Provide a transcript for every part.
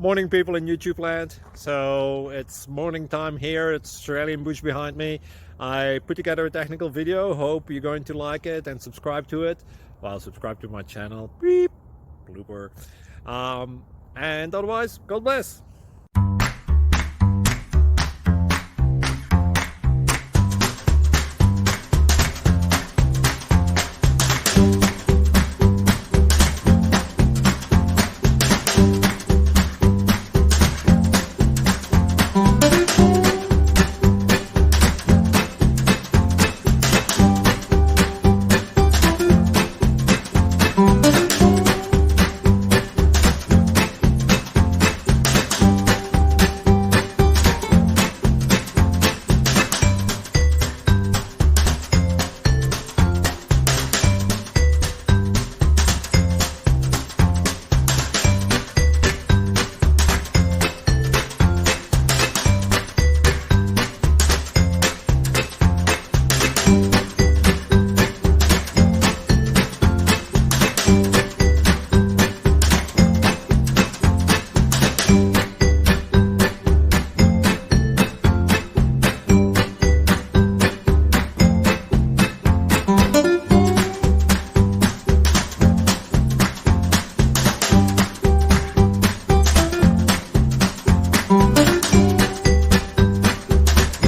Morning, people in YouTube land. So it's morning time here. It's Australian bush behind me. I put together a technical video. Hope you're going to like it and subscribe to it. Well, subscribe to my channel. Beep. Blooper. And otherwise, God bless.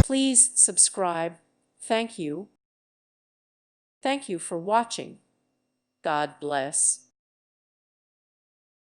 Please subscribe. Thank you. Thank you for watching. God bless.